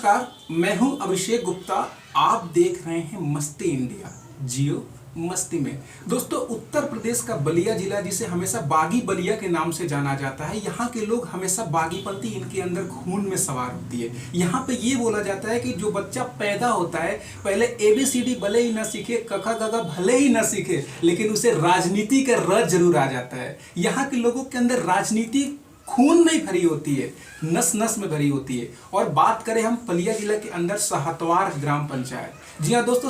नमस्कार, मैं हूं अभिषेक गुप्ता। आप देख रहे हैं मस्ती इंडिया, जियो मस्ती में। दोस्तों, उत्तर प्रदेश का बलिया जिला, जिसे हमेशा बागी बलिया के नाम से जाना जाता है, यहाँ के लोग हमेशा बागीपंथी इनके अंदर खून में सवार होती है। यहाँ पे ये बोला जाता है कि जो बच्चा पैदा होता है, पहले ABCD भले ही ना सीखे, कखा गगा भले ही ना सीखे, लेकिन उसे राजनीति का र जरूर आ जाता है। यहाँ के लोगों के अंदर राजनीति खून में भरी होती है, नस नस में भरी होती है। और बात करें हम बलिया जिला के अंदर सहतवार ग्राम पंचायत, जी हाँ दोस्तों,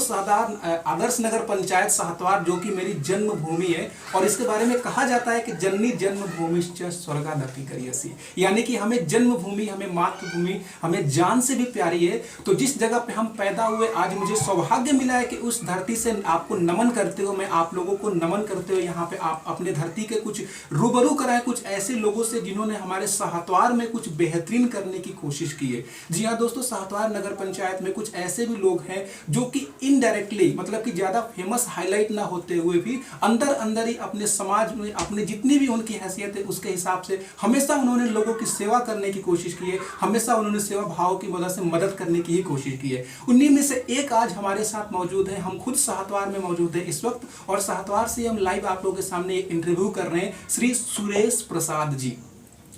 आदर्श नगर पंचायत सहतवार, जो कि मेरी जन्मभूमि है। और इसके बारे में कहा जाता है कि जननी जन्मभूमि स्वर्गादपि करियसी, यानी कि हमें जन्मभूमि, हमें मातृभूमि, हमें जान से भी प्यारी है। तो जिस जगह पे हम पैदा हुए, आज मुझे सौभाग्य मिला है कि उस धरती से आपको नमन करते हुए, मैं आप लोगों को नमन करते हुए यहाँ पे आप अपने धरती के कुछ रूबरू कराए, कुछ ऐसे लोगों से जिन्होंने हमारे सहतवार में कुछ बेहतरीन करने की कोशिश की है। जी हाँ दोस्तों, सहतवार नगर पंचायत में कुछ ऐसे भी लोग हैं जो कि इनडायरेक्टली, मतलब कि ज्यादा फेमस हाईलाइट ना होते हुए भी अंदर अंदर ही अपने समाज में, अपने जितनी भी उनकी हैसियत है उसके हिसाब से हमेशा उन्होंने लोगों की सेवा करने की कोशिश की है। हमेशा उन्होंने सेवा भाव की मदद से मदद करने की ही कोशिश की है। उन्हीं में से एक आज हमारे साथ मौजूद है। हम खुद सहतवार में मौजूद है इस वक्त, और सहतवार से हम लाइव आप लोगों के सामने एक इंटरव्यू कर रहे हैं, श्री सुरेश प्रसाद जी।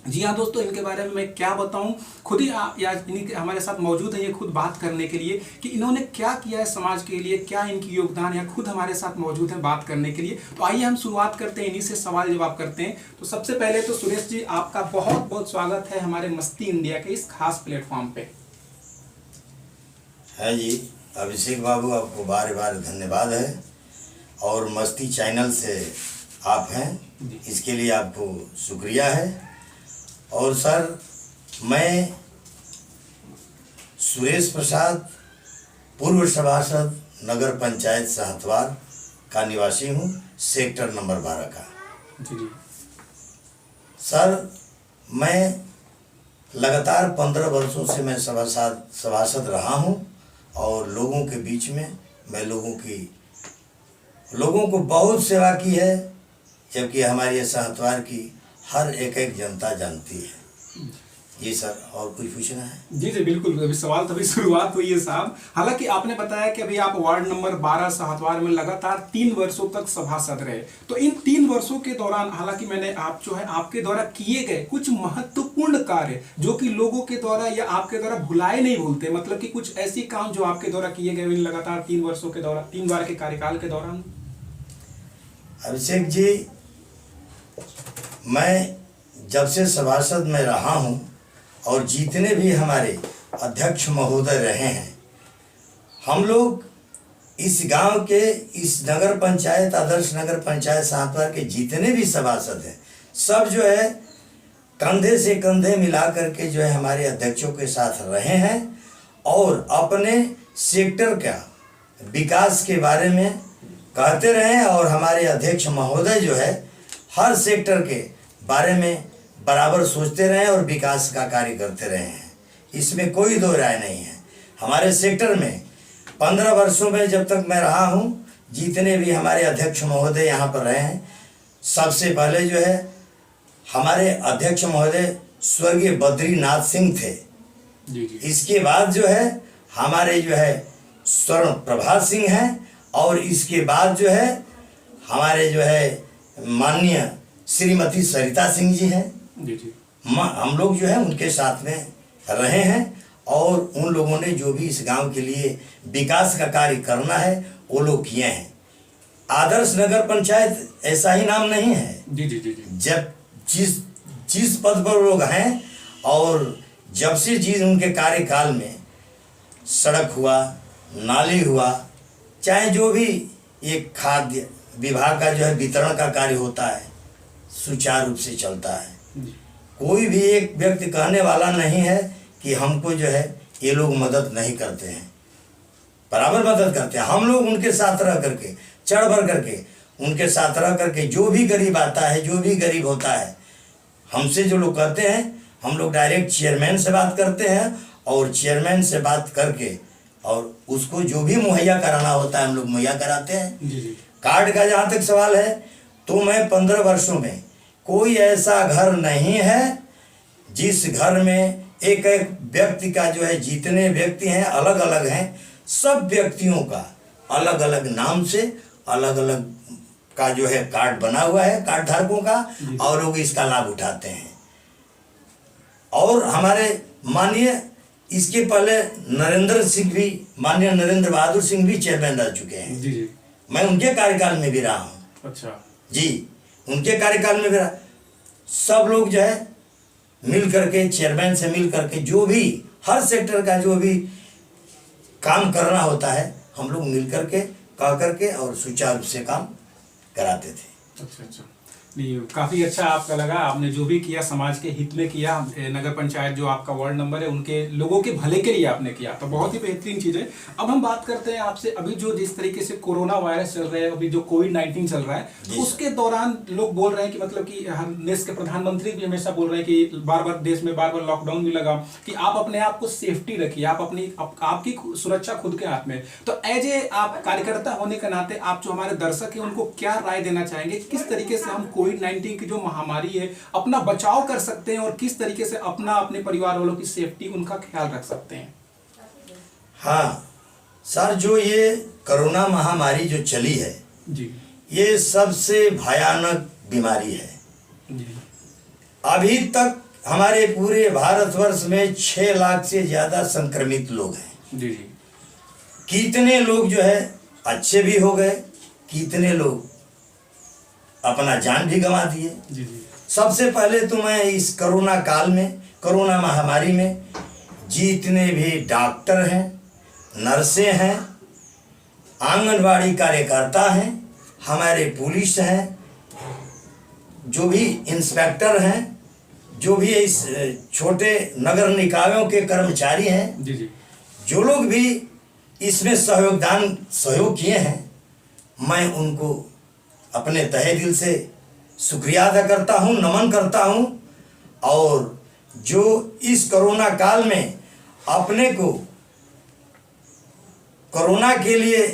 जी हाँ दोस्तों, इनके बारे में मैं क्या बताऊं, खुद ही हमारे साथ मौजूद है ये खुद बात करने के लिए कि इन्होंने क्या किया है समाज के लिए, क्या इनकी योगदान है। खुद हमारे साथ मौजूद है बात करने के लिए। तो आइए हम शुरुआत करते हैं, इन्हीं से सवाल जवाब करते हैं। तो सबसे पहले तो सुरेश जी, आपका बहुत बहुत स्वागत है हमारे मस्ती इंडिया के इस खास प्लेटफॉर्म पे। है जी, अभिषेक बाबू, आपको बार बार धन्यवाद है। और मस्ती चैनल से आप हैं, इसके लिए आपको शुक्रिया है। और सर, मैं सुरेश प्रसाद, पूर्व सभासद नगर पंचायत सहतवार का निवासी हूँ, सेक्टर नंबर 12 का। जी। सर, मैं लगातार 15 वर्षों से मैं सभासद रहा हूँ, और लोगों के बीच में मैं लोगों को बहुत सेवा की है, जबकि हमारी सहतवार की हर एक जनता जानती है। जी सर, और कुछ पूछना है? जी जी बिल्कुल, अभी सवाल तभी शुरुआत हुई है साहब। हालांकि आपने बताया कि अभी आप वार्ड नंबर 12 सहतवार में लगातार 3 वर्षों तक सभासद रहे। तो इन 3 वर्षों के दौरान, हालांकि मैंने आपके द्वारा किए गए कुछ महत्वपूर्ण कार्य जो कि लोगों के द्वारा या आपके द्वारा भुलाए नहीं भूलते, मतलब कि कुछ ऐसी काम जो आपके द्वारा किए गए इन लगातार 3 वर्षों के दौरान, 3 बार के कार्यकाल के दौरान। अभिषेक जी, मैं जब से सभासद में रहा हूं, और जितने भी हमारे अध्यक्ष महोदय रहे हैं, हम लोग इस गांव के, इस नगर पंचायत, आदर्श नगर पंचायत सहतवार के जितने भी सभासद हैं, सब जो है कंधे से कंधे मिला करके जो है हमारे अध्यक्षों के साथ रहे हैं, और अपने सेक्टर का विकास के बारे में कहते रहे। और हमारे अध्यक्ष महोदय जो है हर सेक्टर के बारे में बराबर सोचते रहे और विकास का कार्य करते रहे हैं, इसमें कोई दो राय नहीं है। हमारे सेक्टर में 15 वर्षों में जब तक मैं रहा हूँ, जितने भी हमारे अध्यक्ष महोदय यहाँ पर रहे हैं, सबसे पहले जो है हमारे अध्यक्ष महोदय स्वर्गीय बद्रीनाथ सिंह थे। जी जी। इसके इसके बाद जो है हमारे जो है स्वर्ण प्रभात सिंह हैं, और इसके बाद जो है हमारे जो है माननीय श्रीमती सरिता सिंह जी हैं। जी जी। हम लोग जो है उनके साथ में रहे हैं, और उन लोगों ने जो भी इस गांव के लिए विकास का कार्य करना है वो लोग किए हैं। आदर्श नगर पंचायत ऐसा ही नाम नहीं है। जी जी जी जी। जब जिस पद पर लोग हैं, और जब से जिस उनके कार्यकाल में सड़क हुआ, नाली हुआ, चाहे जो भी एक खाद्य विभाग का जो है वितरण का कार्य होता है, सुचारू रूप से चलता है। कोई भी एक व्यक्ति कहने वाला नहीं है कि हमको जो है ये लोग मदद नहीं करते हैं, बराबर मदद करते हैं। हम लोग उनके साथ रह करके, चढ़ बढ़ करके उनके साथ रह करके, जो भी गरीब आता है, जो भी गरीब होता है, हमसे जो लोग कहते हैं, हम लोग डायरेक्ट चेयरमैन से बात करते हैं, और चेयरमैन से बात करके और उसको जो भी मुहैया कराना होता है हम लोग मुहैया कराते हैं। कार्ड का जहाँ तक सवाल है, तो मैं 15 वर्षों में कोई ऐसा घर नहीं है जिस घर में एक एक व्यक्ति का जो है, जितने व्यक्ति हैं अलग अलग हैं, सब व्यक्तियों का अलग अलग नाम से अलग अलग का जो है कार्ड बना हुआ है कार्ड धारकों का, और लोग इसका लाभ उठाते हैं। और हमारे माननीय इसके पहले माननीय नरेंद्र बहादुर सिंह भी चेयरमैन रह चुके हैं। जी जी। मैं उनके कार्यकाल में भी रहा हूँ। अच्छा जी, उनके कार्यकाल में भी रहा। सब लोग जो है मिल करके, चेयरमैन से मिल करके, जो भी हर सेक्टर का जो भी काम करना होता है, हम लोग मिल करके कह करके और सुचारू रूप से काम कराते थे। अच्छा अच्छा, नहीं काफ़ी अच्छा आपका लगा, आपने जो भी किया समाज के हित में किया। नगर पंचायत जो आपका वार्ड नंबर है उनके लोगों के भले के लिए आपने किया, तो बहुत ही बेहतरीन चीज़ है। अब हम बात करते हैं आपसे, अभी जो जिस तरीके से कोरोना वायरस चल रहा है, अभी जो कोविड-19 चल रहा है, उसके दौरान लोग बोल रहे हैं कि मतलब कि हम देश के प्रधानमंत्री भी हमेशा बोल रहे हैं कि बार बार देश में बार बार लॉकडाउन भी लगा, कि आप अपने आप को सेफ्टी रखिए, आप आपकी सुरक्षा खुद के हाथ में। तो एज ए आप कार्यकर्ता होने के नाते आप जो हमारे दर्शक हैं उनको क्या राय देना चाहेंगे, किस तरीके से हम कोविड-19 की जो महामारी है अपना बचाव कर सकते हैं, और किस तरीके से अपने परिवार वालों की सेफ्टी, उनका ख्याल रख सकते हैं? हाँ सर, जो ये कोरोना महामारी जो चली है जी, ये सबसे भयानक बीमारी है। जी अभी तक हमारे पूरे भारतवर्ष में 6 लाख से ज्यादा संक्रमित लोग हैं। जी जी। कितने लोग जो है अच्छे भी हो गए, कितने लोग अपना जान भी गंवा दिए। जी जी। सबसे पहले तो मैं इस कोरोना काल में, कोरोना महामारी में जितने भी डॉक्टर हैं, नर्सें हैं, आंगनबाड़ी कार्यकर्ता हैं, हमारे पुलिस हैं, जो भी इंस्पेक्टर हैं, जो भी इस छोटे नगर निकायों के कर्मचारी हैं, जी जी। जो लोग भी इसमें सहयोग किए हैं, मैं उनको अपने तहे दिल से शुक्रिया अदा करता हूँ, नमन करता हूँ। और जो इस कोरोना काल में अपने को कोरोना के लिए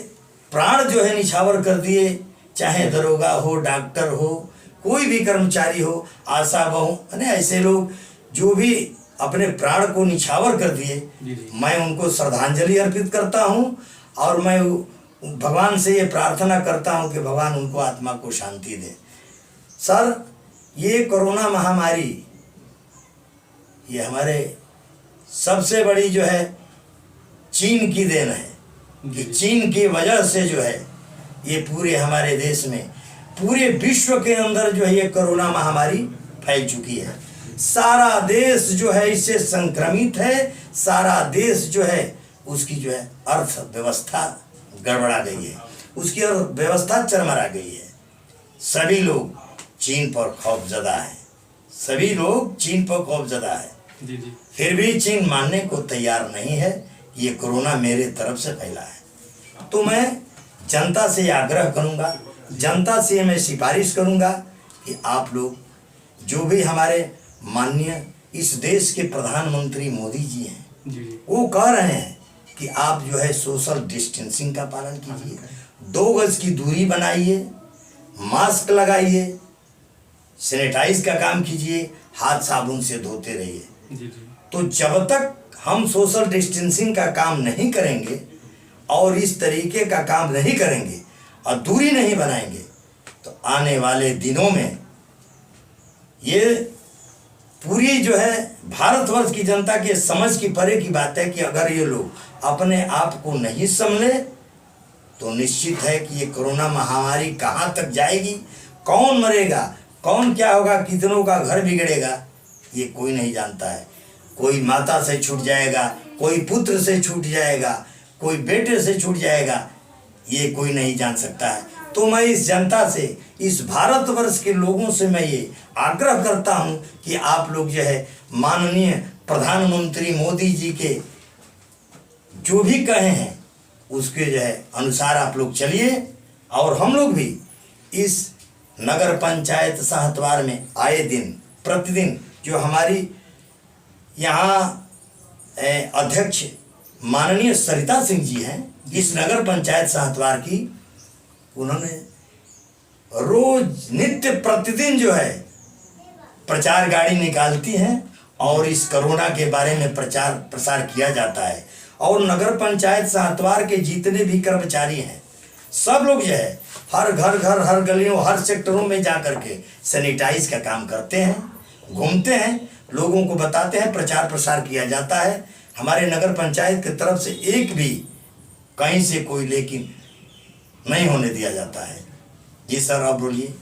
प्राण जो है निछावर कर दिए, चाहे दरोगा हो, डॉक्टर हो, कोई भी कर्मचारी हो, आशा बहु, ऐसे लोग जो भी अपने प्राण को निछावर कर दिए, मैं उनको श्रद्धांजलि अर्पित करता हूँ। और मैं भगवान से ये प्रार्थना करता हूँ कि भगवान उनको आत्मा को शांति दे। सर, ये कोरोना महामारी ये हमारे सबसे बड़ी जो है चीन की देन है, कि चीन की वजह से जो है ये पूरे हमारे देश में, पूरे विश्व के अंदर जो है ये कोरोना महामारी फैल चुकी है। सारा देश जो है इससे संक्रमित है, सारा देश जो है उसकी जो है अर्थव्यवस्था गड़बड़ा गई है, उसकी अर्थव्यवस्था चरमरा गई है। सभी लोग चीन पर खौफजदा है, सभी लोग चीन पर खौफजदा है। जी जी। फिर भी चीन मानने को तैयार नहीं है कि ये कोरोना मेरे तरफ से फैला है। तो मैं जनता से आग्रह करूंगा, जनता से मैं सिफारिश करूंगा कि आप लोग, जो भी हमारे माननीय इस देश के प्रधानमंत्री मोदी जी हैं, वो कह रहे हैं कि आप जो है सोशल डिस्टेंसिंग का पालन कीजिए, 2 गज की दूरी बनाइए, मास्क लगाइए, सैनिटाइज का काम कीजिए, हाथ साबुन से धोते रहिए। तो जब तक हम सोशल डिस्टेंसिंग का काम नहीं करेंगे और इस तरीके का काम नहीं करेंगे और दूरी नहीं बनाएंगे, तो आने वाले दिनों में ये पूरी जो है भारतवर्ष की जनता के समझ की परे की बात है कि अगर ये लोग अपने आप को नहीं संभले तो निश्चित है कि ये कोरोना महामारी कहाँ तक जाएगी, कौन मरेगा, कौन क्या होगा, कितनों का घर बिगड़ेगा, ये कोई नहीं जानता है। कोई माता से छूट जाएगा, कोई पुत्र से छूट जाएगा, कोई बेटे से छूट जाएगा, ये कोई नहीं जान सकता है। तो मैं इस जनता से, इस भारतवर्ष के लोगों से मैं ये आग्रह करता हूँ कि आप लोग जो है माननीय प्रधानमंत्री मोदी जी के जो भी कहे हैं उसके जो है अनुसार आप लोग चलिए। और हम लोग भी इस नगर पंचायत साहतवार में आए दिन प्रतिदिन जो हमारी यहाँ अध्यक्ष माननीय सरिता सिंह जी हैं, इस नगर पंचायत साहतवार की, उन्होंने रोज नित्य प्रतिदिन जो है प्रचार गाड़ी निकालती हैं और इस कोरोना के बारे में प्रचार प्रसार किया जाता है। और नगर पंचायत सातवार के जितने भी कर्मचारी हैं सब लोग जो है हर घर हर गलियों हर सेक्टरों में जा करके सैनिटाइज का काम करते हैं, घूमते हैं, लोगों को बताते हैं, प्रचार प्रसार किया जाता है। हमारे नगर पंचायत की तरफ से एक भी कहीं से कोई लेकिन नहीं होने दिया जाता है। जी सर, आप बोलिए।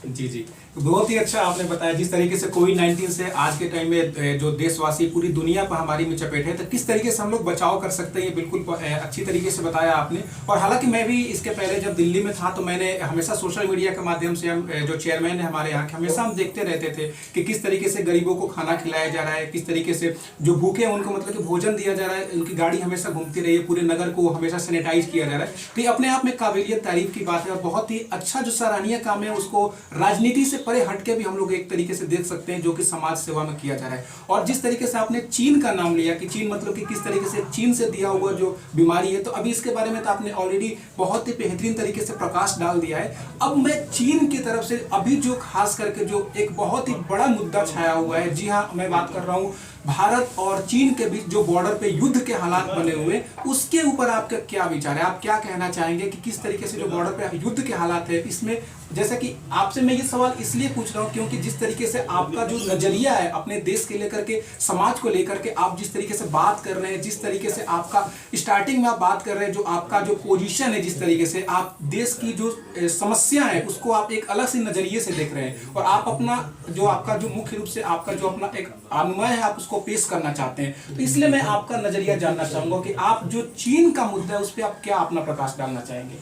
जी जी, बहुत ही अच्छा आपने बताया जिस तरीके से कोविड-19 से आज के टाइम में जो देशवासी पूरी दुनिया पर हमारी में चपेट है, तो किस तरीके से हम लोग बचाव कर सकते हैं, ये बिल्कुल अच्छी तरीके से बताया आपने। और हालांकि मैं भी इसके पहले जब दिल्ली में था तो मैंने हमेशा सोशल मीडिया के माध्यम से हम जो चेयरमैन है हमारे यहाँ के, हमेशा हम देखते रहते थे कि किस तरीके से गरीबों को खाना खिलाया जा रहा है, किस तरीके से जो भूखे हैं उनको मतलब कि भोजन दिया जा रहा है, उनकी गाड़ी हमेशा घूमती रही है, पूरे नगर को हमेशा सैनिटाइज किया जा रहा है। तो ये अपने आप में काबिलियत तारीफ की बात है और बहुत ही अच्छा जो सराहनीय काम है उसको राजनीति से परे हटके भी हम लोग एक तरीके से देख सकते हैं जो कि समाज सेवा में किया जा रहा है। और जिस तरीके से आपने चीन का नाम लिया कि चीन मतलब कि किस तरीके से चीन से दिया हुआ जो बीमारी है, तो अभी इसके बारे में तो आपने ऑलरेडी बहुत ही बेहतरीन तरीके से प्रकाश डाल दिया है। अब मैं चीन की तरफ से अभी जो खास करके जो एक बहुत ही बड़ा मुद्दा छाया हुआ है, जी हाँ, मैं बात कर रहा हूँ भारत और चीन के बीच जो बॉर्डर पे युद्ध के हालात बने हुए, उसके ऊपर आपका क्या विचार है? आप क्या कहना चाहेंगे कि किस तरीके से जो बॉर्डर पे युद्ध के हालात है इसमें, जैसा कि आपसे मैं ये सवाल इसलिए पूछ रहा हूँ क्योंकि जिस तरीके से आपका जो नजरिया है अपने देश के लेकर के, समाज को लेकर के, आप जिस तरीके से बात कर रहे हैं, जिस तरीके से आपका स्टार्टिंग में आप बात कर रहे हैं, जो आपका जो पोजीशन है, जिस तरीके से आप देश की जो समस्या है उसको आप एक अलग से नजरिए से देख रहे हैं और आप अपना जो आपका जो मुख्य रूप से आपका जो अपना एक अनुमय है आप उसको पेश करना चाहते हैं। तो इसलिए मैं आपका नजरिया जानना चाहूंगा कि आप जो चीन का मुद्दा है उस पर आप क्या अपना प्रकाश डालना चाहेंगे?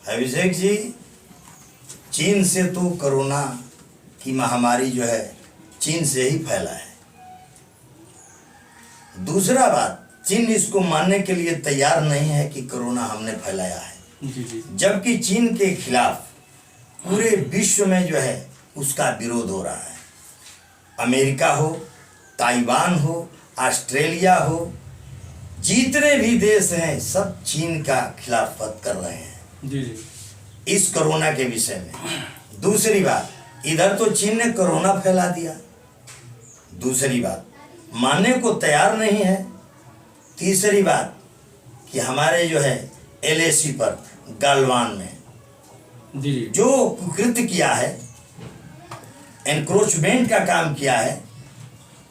अभिषेक जी, चीन से तो कोरोना की महामारी जो है चीन से ही फैला है। दूसरा बात, चीन इसको मानने के लिए तैयार नहीं है कि कोरोना हमने फैलाया है। जी जी। जबकि चीन के खिलाफ पूरे विश्व में जो है उसका विरोध हो रहा है। अमेरिका हो, ताइवान हो, ऑस्ट्रेलिया हो, जितने भी देश हैं सब चीन का खिलाफत कर रहे हैं जी जी इस कोरोना के विषय में। दूसरी बात, इधर तो चीन ने कोरोना फैला दिया, दूसरी बात मानने को तैयार नहीं है। तीसरी बात कि हमारे जो है LAC पर गलवान में जी जी जो कुकृत्य किया है, एनक्रोचमेंट का काम किया है,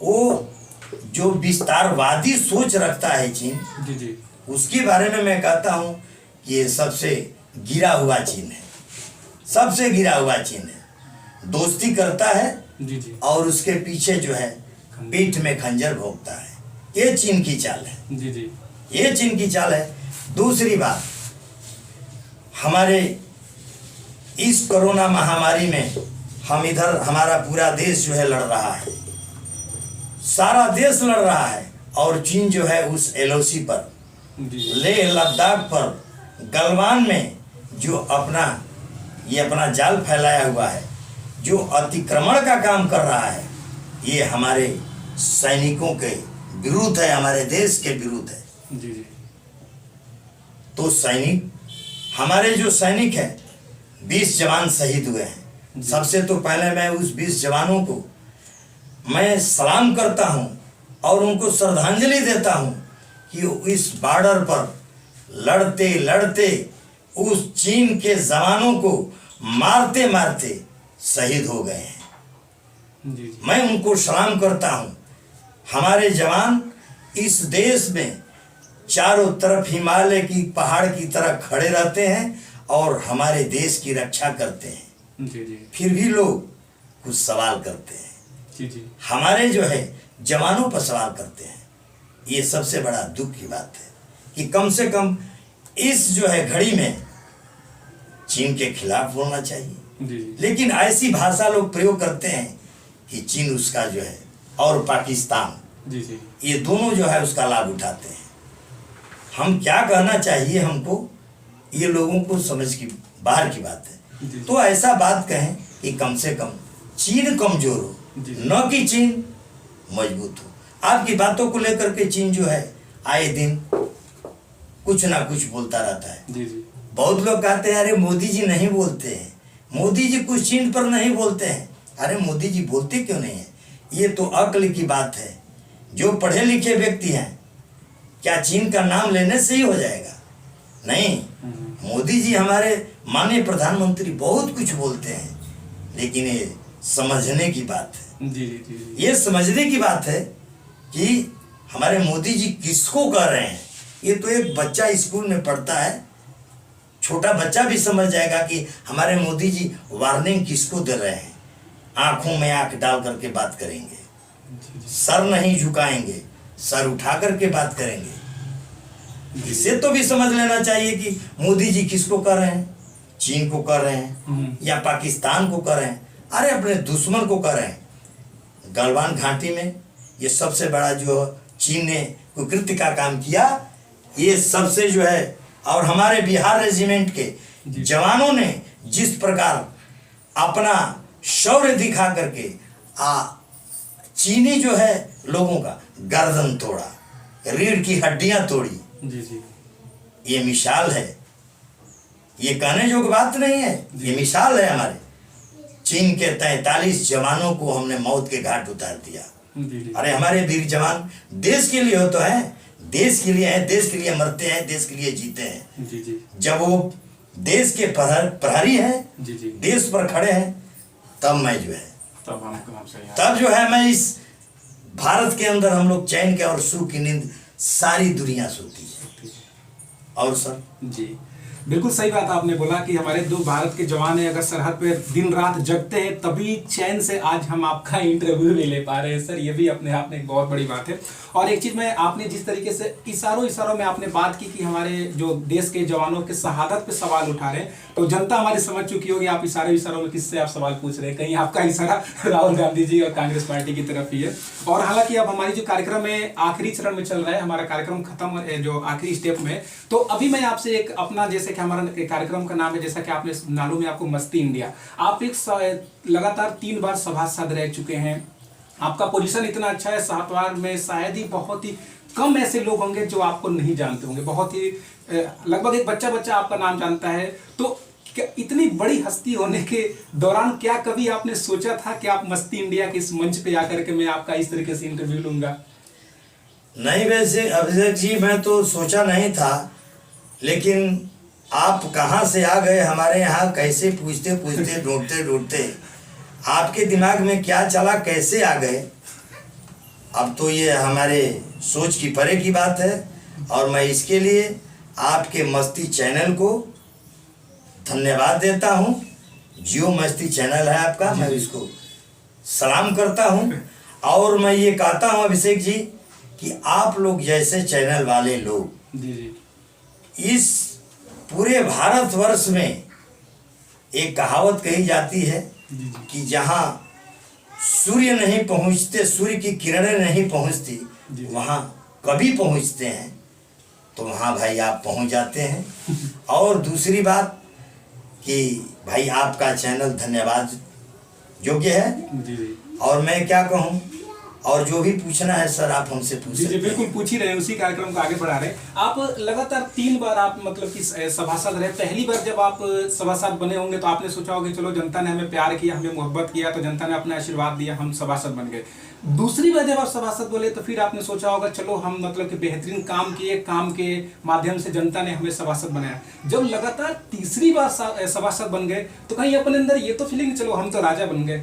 वो जो विस्तारवादी सोच रखता है चीन, जी जी उसके बारे में मैं कहता हूँ कि ये सबसे गिरा हुआ चीन है, सबसे गिरा हुआ चीन है। दोस्ती करता है जी जी और उसके पीछे जो है पीठ में खंजर भोंकता है। ये चीन की चाल है, जी जी ये चीन की चाल है। दूसरी बात, हमारे इस कोरोना महामारी में हम इधर हमारा पूरा देश जो है लड़ रहा है, सारा देश लड़ रहा है, और चीन जो है उस LOC पर, लेह लद्दाख पर, गलवान में जो अपना जाल फैलाया हुआ है, जो अतिक्रमण का काम कर रहा है, ये हमारे सैनिकों के विरुद्ध है, हमारे देश के विरुद्ध है। जी जी तो सैनिक, हमारे जो सैनिक हैं 20 जवान शहीद हुए हैं। सबसे तो पहले मैं उस 20 जवानों को मैं सलाम करता हूं और उनको श्रद्धांजलि देता हूं कि इस बॉर्डर पर लड़ते लड़ते उस चीन के जवानों को मारते मारते शहीद हो गए हैं। जी मैं उनको सलाम करता हूं। हमारे जवान इस देश में चारों तरफ हिमालय की पहाड़ की तरह खड़े रहते हैं और हमारे देश की रक्षा करते हैं। जी जी फिर भी लोग कुछ सवाल करते हैं, जी जी हमारे जो है जवानों पर सवाल करते हैं। ये सबसे बड़ा दुख की बात है कि कम से कम इस जो है घड़ी में चीन के खिलाफ बोलना चाहिए, जी जी लेकिन ऐसी भाषा लोग प्रयोग करते हैं कि चीन उसका जो है और पाकिस्तान, जी जी ये दोनों जो है उसका लाभ उठाते हैं। हम क्या कहना चाहिए हमको, ये लोगों को समझ की बाहर की बात है। जी। तो ऐसा बात कहें कि कम से कम चीन कमजोर हो, जी। न कि चीन मजबूत हो। आपकी बातों को लेकर के चीन जो है आए दिन कुछ ना कुछ बोलता रहता है। जी जी बहुत लोग कहते हैं अरे मोदी जी नहीं बोलते हैं, मोदी जी कुछ चीन पर नहीं बोलते हैं। अरे मोदी जी बोलते क्यों नहीं है? ये तो अक्ल की बात है। जो पढ़े लिखे व्यक्ति हैं, क्या चीन का नाम लेने से ही हो जाएगा? नहीं। मोदी जी हमारे माननीय प्रधानमंत्री बहुत कुछ बोलते हैं, लेकिन ये समझने की बात है। जी जी जी। ये समझने की बात है कि हमारे मोदी जी किसको कह रहे हैं। ये तो एक बच्चा स्कूल में पढ़ता है, छोटा बच्चा भी समझ जाएगा कि हमारे मोदी जी वार्निंग किसको दे रहे हैं। आंखों में आंख डाल करके बात करेंगे, सर नहीं झुकाएंगे, सर उठा करके बात करेंगे। इसे तो भी समझ लेना चाहिए कि मोदी जी किसको कर रहे हैं, चीन को कर रहे हैं या पाकिस्तान को कर रहे हैं। अरे अपने दुश्मन को कर रहे हैं। गलवान घाटी में ये सबसे बड़ा जो चीन ने कुकृत्य का काम किया, ये सबसे जो है, और हमारे बिहार रेजिमेंट के जवानों ने जिस प्रकार अपना शौर्य दिखा करके चीनी जो है लोगों का गर्दन तोड़ा, रीढ़ की हड्डियां तोड़ी। जी जी। ये मिसाल है, ये कहने जोग बात नहीं है, ये मिसाल है। हमारे चीन के 43 जवानों को हमने मौत के घाट उतार दिया। अरे हमारे वीर जवान देश के लिए हो तो हैं, देश के लिए हैं, देश के लिए मरते हैं, देश के लिए जीते हैं। जी जी। जब वो देश के प्रहरी हैं, जी जी। देश पर खड़े हैं, तब मैं जो है, तब जो है मैं इस भारत के अंदर हम लोग चैन के और सुख की नींद सारी दुनिया सोती है। और सर जी बिल्कुल सही बात आपने बोला कि हमारे दो भारत के जवान हैं, अगर सरहद पे दिन रात जगते हैं तभी चैन से आज हम आपका इंटरव्यू भी ले पा रहे हैं सर। ये भी अपने आप में एक बहुत बड़ी बात है। और एक चीज़ में आपने जिस तरीके से इशारों में आपने बात की कि हमारे जो देश के जवानों के शहादत पे सवाल उठा रहे हैं, तो जनता हमारी समझ चुकी होगी आप इशारों में किससे आप सवाल पूछ रहे हैं। कहीं आपका इशारा राहुल गांधी जी और कांग्रेस पार्टी की तरफ ही है। और हालांकि अब हमारी जो कार्यक्रम है आखिरी चरण में चल रहा है, हमारा कार्यक्रम खत्म जो आखिरी स्टेप में, तो अभी मैं आपसे एक अपना, जैसे कि हमारा कार्यक्रम का नाम है, जैसा कि आपने मालूम है आपको, मस्ती इंडिया। आप एक लगातार 3 बार सभासद रह चुके हैं, आपका पोजीशन इतना अच्छा है, 7 बार में शायद ही बहुत ही कम ऐसे लोग होंगे जो आपको नहीं जानते होंगे। बहुत ही लगभग एक बच्चा आपका नाम जानता है। तो क्या इतनी बड़ी हस्ती होने के दौरान क्या कभी आपने सोचा था कि आप मस्ती इंडिया के इस मंच पे आकर के मैं आपका इस तरीके से इंटरव्यू लूंगा? नहीं, वैसे अभिषेक जी मैं तो सोचा नहीं था, लेकिन आप कहाँ से आ गए हमारे यहाँ, कैसे पूछते पूछते ढूंढते आपके दिमाग में क्या चला, कैसे आ गए, अब तो ये हमारे सोच की परे की बात है। और मैं इसके लिए आपके मस्ती चैनल को धन्यवाद देता हूँ। जियो मस्ती चैनल है आपका, मैं इसको सलाम करता हूँ। और मैं ये कहता हूँ अभिषेक जी कि आप लोग जैसे चैनल वाले लोग इस पूरे भारतवर्ष में, एक कहावत कही जाती है कि जहाँ सूर्य नहीं पहुँचते, सूर्य की किरणें नहीं पहुँचती, वहाँ कभी पहुँचते हैं, तो वहाँ भाई आप पहुँच जाते हैं। और दूसरी बात कि भाई आपका चैनल धन्यवाद योग्य है। और मैं क्या कहूँ, और जो भी पूछना है सर आप हमसे पूछ सकते हैं। बिल्कुल पूछ ही रहे हैं, उसी कार्यक्रम को आगे बढ़ा रहे हैं। आप लगातार 3 बार आप मतलब कि सभासद रहे। पहली बार जब आप सभासद बने होंगे तो आपने सोचा होगा चलो जनता ने हमें प्यार किया, हमें मोहब्बत किया, तो जनता ने अपना आशीर्वाद दिया, हम सभासद बन गए। दूसरी बार जब आप सभासद बोले तो फिर आपने सोचा होगा चलो हम मतलब कि बेहतरीन काम किए, काम के माध्यम से जनता ने हमें सभासद बनाया। जब लगातार तीसरी बार सभासद बन गए तो कहीं अपने अंदर ये तो फीलिंग चलो हम तो राजा बन गए?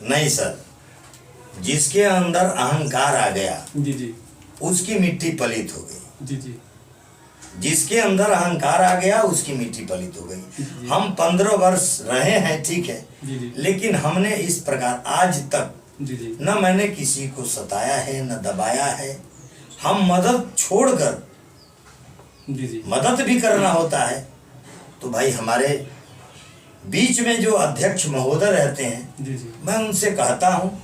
नहीं सर, जिसके अंदर अहंकार आ गया जी उसकी मिट्टी पलित हो गई। जी। जिसके अंदर अहंकार आ गया उसकी मिट्टी पलित हो गई। हम 15 वर्ष रहे हैं, ठीक है, लेकिन हमने इस प्रकार आज तक न मैंने किसी को सताया है न दबाया है। हम मदद छोड़कर, मदद भी करना होता है तो भाई हमारे बीच में जो अध्यक्ष महोदय रहते हैं, मैं उनसे कहता हूँ,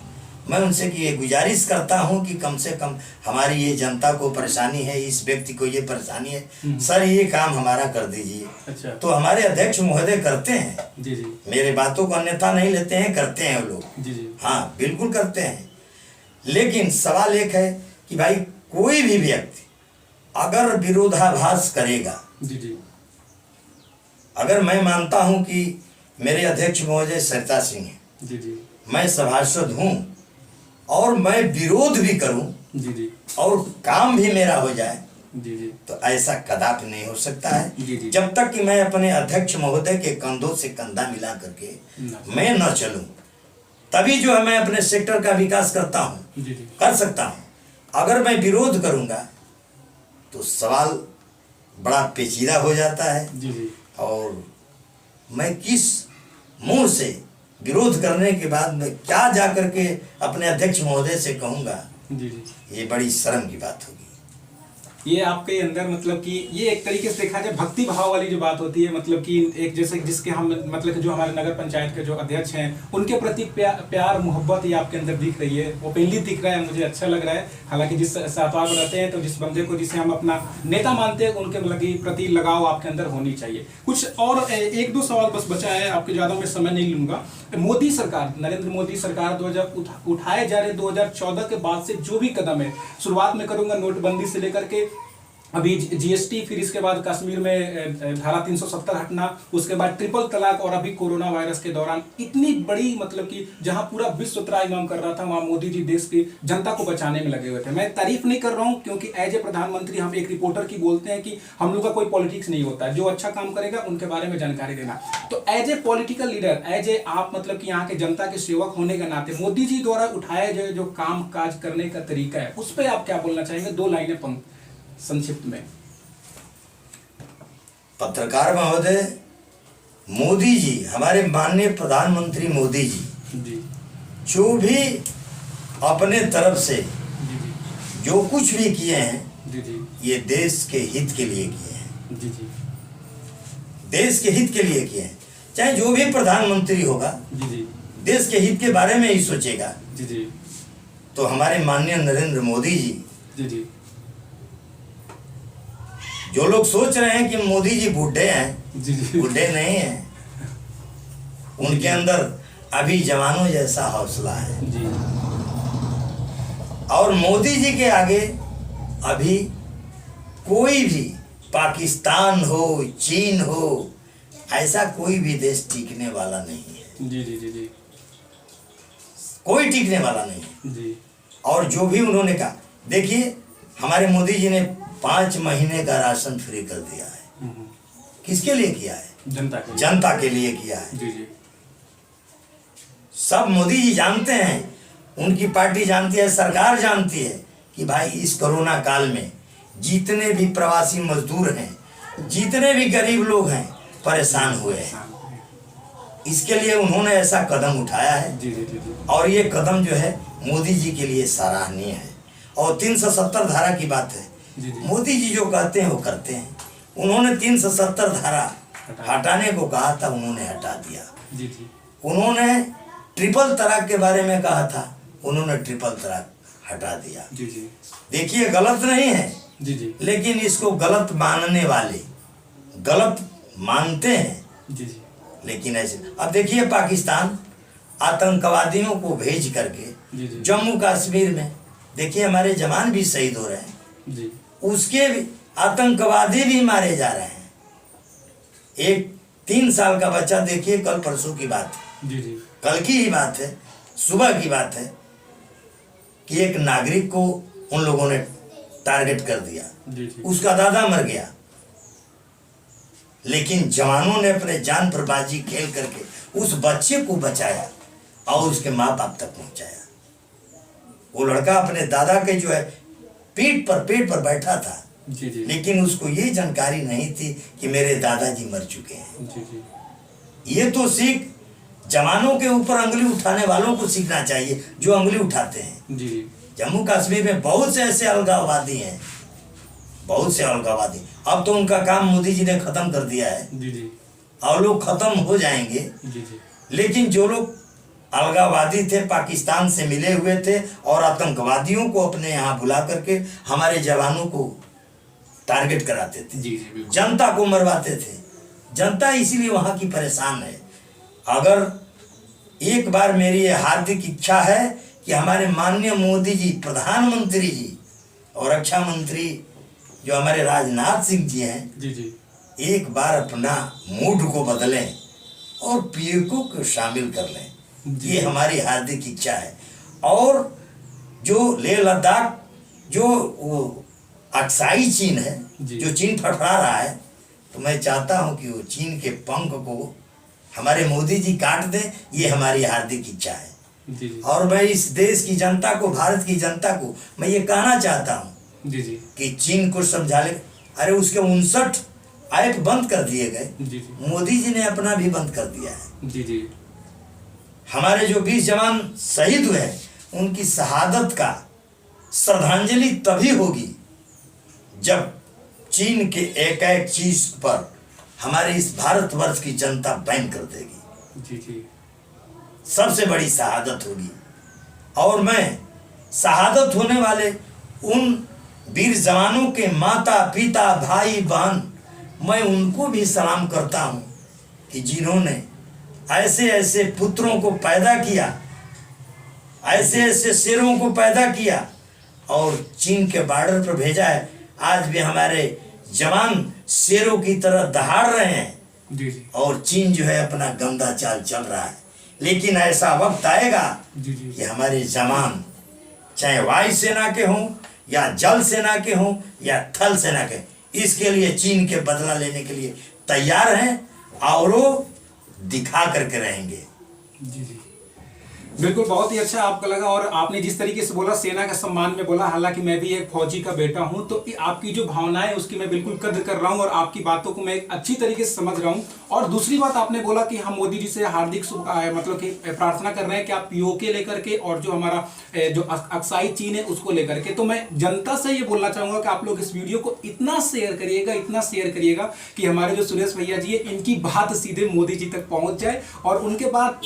मैं उनसे कि ये गुजारिश करता हूँ कि कम से कम हमारी ये जनता को परेशानी है, इस व्यक्ति को ये परेशानी है, सर ये काम हमारा कर दीजिए। अच्छा। तो हमारे अध्यक्ष महोदय करते हैं। मेरे बातों को अन्यथा नहीं लेते हैं, करते हैं वो लोग। हाँ बिल्कुल करते हैं। लेकिन सवाल एक है कि भाई कोई भी व्यक्ति अगर विरोधाभास करेगा, अगर मैं मानता हूँ कि मेरे अध्यक्ष महोदय सरिता सिंह हैं, मैं सभासद हूँ, और मैं विरोध भी करूं जी जी और काम भी मेरा हो जाए, जी जी तो ऐसा कदापि नहीं हो सकता जी, जी। है जब तक कि मैं अपने अध्यक्ष महोदय के कंधों से कंधा मिला करके मैं न चलूं। तभी जो है मैं अपने सेक्टर का विकास करता हूं, जी जी कर सकता हूं। अगर मैं विरोध करूंगा तो सवाल बड़ा पेचीदा हो जाता है, जी जी और मैं किस मुंह से विरोध करने के बाद मैं क्या जा करके अपने अध्यक्ष महोदय से कहूंगा, जी जी। ये बड़ी शर्म की बात होगी। ये आपके अंदर मतलब कि ये एक तरीके से देखा जाए भक्ति भाव वाली जो बात होती है, मतलब कि एक जैसे जिसके हम मतलब कि जो हमारे नगर पंचायत के जो अध्यक्ष हैं उनके प्रति प्यार मोहब्बत ये आपके अंदर दिख रही है, ओपनली दिख रहा है, मुझे अच्छा लग रहा है। हालांकि जिस सहपाठ में रहते हैं तो जिस बंदे को जिसे हम अपना नेता मानते हैं उनके प्रति लगाव आपके अंदर होनी चाहिए। कुछ और एक दो सवाल बस बचा है, आपके ज़्यादा मैं समय नहीं लूँगा। मोदी सरकार, नरेंद्र मोदी सरकार 2000 उठाए जा रहे 2014 के बाद से जो भी कदम है, शुरुआत में करूंगा नोटबंदी से लेकर के अभी जीएसटी, फिर इसके बाद कश्मीर में धारा 370 हटना, उसके बाद ट्रिपल तलाक, और अभी कोरोना वायरस के दौरान इतनी बड़ी मतलब कि जहां पूरा विश्व त्राहिमाम कर रहा था वहां मोदी जी देश की जनता को बचाने में लगे हुए थे। मैं तारीफ नहीं कर रहा हूं क्योंकि एज ए प्रधानमंत्री हम एक रिपोर्टर की बोलते हैं कि हम लोग का कोई पॉलिटिक्स नहीं होता, जो अच्छा काम करेगा उनके बारे में जानकारी देना। तो as a political leader, as a आप मतलब कि यहाँ के जनता के सेवक होने के नाते मोदी जी द्वारा उठाए गए जो काम काज करने का तरीका है उस पर आप क्या बोलना चाहेंगे? 2 लाइनें संक्षिप्त में। पत्रकार महोदय, मोदी जी, हमारे माननीय प्रधानमंत्री मोदी जी जो भी अपने तरफ से जो कुछ भी किए हैं ये देश के हित के लिए किए हैं, देश के हित के लिए किए हैं। चाहे जो भी प्रधानमंत्री होगा देश के हित के बारे में ही सोचेगा। तो हमारे माननीय नरेंद्र मोदी जी, जो लोग सोच रहे हैं कि मोदी जी बूढ़े हैं, बूढ़े नहीं हैं, उनके अंदर अभी जवानों जैसा हौसला है। और मोदी जी के आगे अभी कोई भी, पाकिस्तान हो, चीन हो, ऐसा कोई भी देश टिकने वाला नहीं है। कोई टिकने वाला नहीं है। और जो भी उन्होंने कहा, देखिए हमारे मोदी जी ने 5 महीने का राशन फ्री कर दिया है। किसके लिए किया है? जनता के लिए किया है। सब मोदी जी जानते हैं, उनकी पार्टी जानती है, सरकार जानती है कि भाई इस कोरोना काल में जितने भी प्रवासी मजदूर हैं, जितने भी गरीब लोग हैं, परेशान हुए हैं। इसके लिए उन्होंने ऐसा कदम उठाया है। और ये कदम जो है मोदी जी के लिए सराहनीय है। और 370 धारा की बात है, मोदी जी जो कहते हैं वो करते हैं। उन्होंने 370 धारा हटाने को कहा था, उन्होंने हटा दिया। उन्होंने ट्रिपल तलाक के बारे में कहा था, उन्होंने ट्रिपल तलाक हटा दिया। देखिए गलत नहीं है, लेकिन इसको गलत मानने वाले गलत मानते हैं। लेकिन ऐसे अब देखिए पाकिस्तान आतंकवादियों को भेज करके जम्मू कश्मीर में, देखिए हमारे जवान भी शहीद हो रहे हैं, उसके भी आतंकवादी भी मारे जा रहे हैं। एक 3 साल का बच्चा, देखिए कल परसों की बात है, कल की ही बात है, सुबह की बात है कि एक नागरिक को उन लोगों ने टारगेट कर दिया, उसका दादा मर गया, लेकिन जवानों ने अपने जान पर बाजी खेल करके उस बच्चे को बचाया और उसके माँ बाप तक पहुंचाया। वो लड़का अपने दादा के जो है पेट पर बैठा था, लेकिन उसको ये जानकारी नहीं थी कि मेरे दादाजी मर चुके हैं। ये तो सीख जवानों के ऊपर उंगली उठाने वालों को सीखना चाहिए जो उंगली उठाते हैं। जम्मू कश्मीर में बहुत से ऐसे अलगाववादी हैं, बहुत से अलगाववादी। अब तो उनका काम मोदी जी ने खत्म कर दिया है और लोग खत्म हो जाएंगे। लेकिन जो लोग अलगाववादी थे, पाकिस्तान से मिले हुए थे और आतंकवादियों को अपने यहाँ बुला करके हमारे जवानों को टारगेट कराते थे, जनता को मरवाते थे। जनता इसीलिए वहाँ की परेशान है। अगर एक बार मेरी ये हार्दिक इच्छा है कि हमारे माननीय मोदी जी, प्रधानमंत्री जी और रक्षा मंत्री जो हमारे राजनाथ सिंह जी हैं, एक बार अपना मूड को बदलें और पीएको को शामिल कर लें। ये हमारी हार्दिक इच्छा है। और जो लेह लद्दाख जो वो अक्साई चीन है, जी। जो चीन फड़फड़ा रहा है, तो मैं चाहता हूं कि वो चीन के पंख को हमारे मोदी जी काट दें। ये हमारी हार्दिक इच्छा है। जी जी और मैं इस देश की जनता को, भारत की जनता को मैं ये कहना चाहता हूं जी जी कि चीन को समझा ले। अरे उसके 59 ऐप बंद कर दिए गए, जी जी मोदी जी ने अपना भी बंद कर दिया है। जी जी हमारे जो 20 जवान शहीद हुए हैं, उनकी शहादत का श्रद्धांजलि तभी होगी जब चीन के एक एक चीज पर हमारे इस भारतवर्ष की जनता बैन कर देगी। जी जी सबसे बड़ी शहादत होगी। और मैं शहादत होने वाले उन वीर जवानों के माता पिता भाई बहन, मैं उनको भी सलाम करता हूं कि जिन्होंने ऐसे ऐसे पुत्रों को पैदा किया, ऐसे ऐसे शेरों को पैदा किया और चीन के बॉर्डर पर भेजा है। आज भी हमारे जवान शेरों की तरह दहाड़ रहे हैं जी जी और चीन जो है अपना गंदा चाल चल रहा है। लेकिन ऐसा वक्त आएगा जी जी कि हमारे जवान, चाहे वायु सेना के हों या जल सेना के हों या थल सेना के, इसके लिए चीन के बदला लेने के लिए तैयार हैं और वो दिखा करके रहेंगे। जी जी बिल्कुल, बहुत ही अच्छा आपका लगा। और आपने जिस तरीके से बोला, सेना का सम्मान में बोला, हालांकि मैं भी एक फौजी का बेटा हूं, तो आपकी जो भावनाएं उसकी मैं बिल्कुल कद्र कर रहा हूं और आपकी बातों को मैं अच्छी तरीके से समझ रहा हूं। और दूसरी बात आपने बोला कि हम मोदी जी से हार्दिक मतलब कि प्रार्थना कर रहे हैं कि आप पीओके लेकर के और जो हमारा जो अक्साई चीन है उसको लेकर के। तो मैं जनता से ये बोलना चाहूंगा कि आप लोग इस वीडियो को इतना शेयर करिएगा, इतना शेयर करिएगा कि हमारे जो सुरेश भैया जी है इनकी बात सीधे मोदी जी तक पहुंच जाए और उनके बाद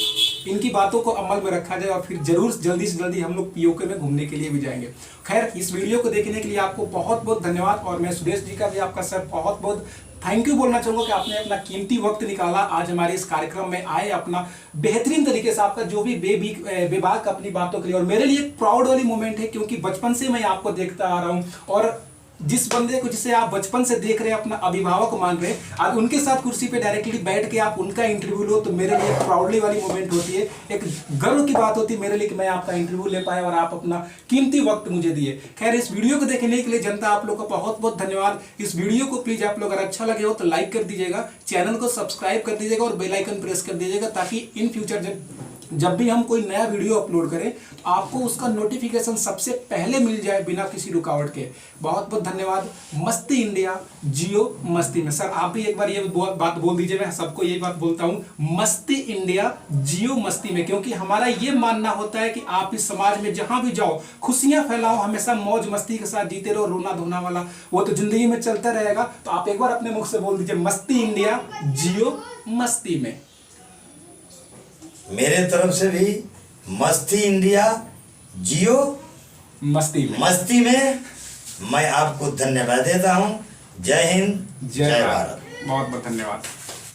इनकी बातों को अमल में रखा जाए और फिर जरूर जल्दी से जल्दी हम लोग पीओके में घूमने के लिए भी जाएंगे। खैर, इस वीडियो को देखने के लिए आपको बहुत बहुत धन्यवाद और मैं सुरेश जी का भी आपका सर बहुत बहुत थैंक यू बोलना चाहूंगा कि आपने अपना कीमती वक्त निकाला, आज हमारे इस कार्यक्रम में आए, अपना बेहतरीन तरीके से आपका जो भी बेबाक अपनी बातों के लिए। और मेरे लिए एक प्राउड वाली मोमेंट है क्योंकि बचपन से मैं आपको देखता आ रहा हूं और जिस बंदे को जिसे आप बचपन से देख रहे हैं, अपना अभिभावक मान रहे हैं, आज उनके साथ कुर्सी पे डायरेक्टली बैठ के आप उनका इंटरव्यू लो, तो मेरे लिए प्राउडली वाली मोमेंट होती है, एक गर्व की बात होती है मेरे लिए कि मैं आपका इंटरव्यू ले पाया और आप अपना कीमती वक्त मुझे दिए। खैर, इस वीडियो को देखने के लिए जनता आप लोग का बहुत बहुत धन्यवाद। इस वीडियो को प्लीज आप लोग अगर अच्छा लगे हो तो लाइक कर दीजिएगा, चैनल को सब्सक्राइब कर दीजिएगा और बेल आइकन प्रेस कर दीजिएगा ताकि इन फ्यूचर जब भी हम कोई नया वीडियो अपलोड करें तो आपको उसका नोटिफिकेशन सबसे पहले मिल जाए बिना किसी रुकावट के। बहुत बहुत धन्यवाद। मस्ती इंडिया, जियो मस्ती में। सर आप भी एक बार ये बात बोल दीजिए, मैं सबको यही बात बोलता हूं, मस्ती इंडिया जियो मस्ती में, क्योंकि हमारा ये मानना होता है कि आप इस समाज में जहां भी जाओ खुशियां फैलाओ, हमेशा मौज मस्ती के साथ जीते रहो, रोना धोना वाला वो तो जिंदगी में चलता रहेगा। तो आप एक बार अपने मुख से बोल दीजिए, मस्ती इंडिया जियो मस्ती में। मेरे तरफ से भी मस्ती इंडिया जियो मस्ती में मैं आपको धन्यवाद देता हूं। जय हिंद, जय भारत। बहुत बहुत धन्यवाद।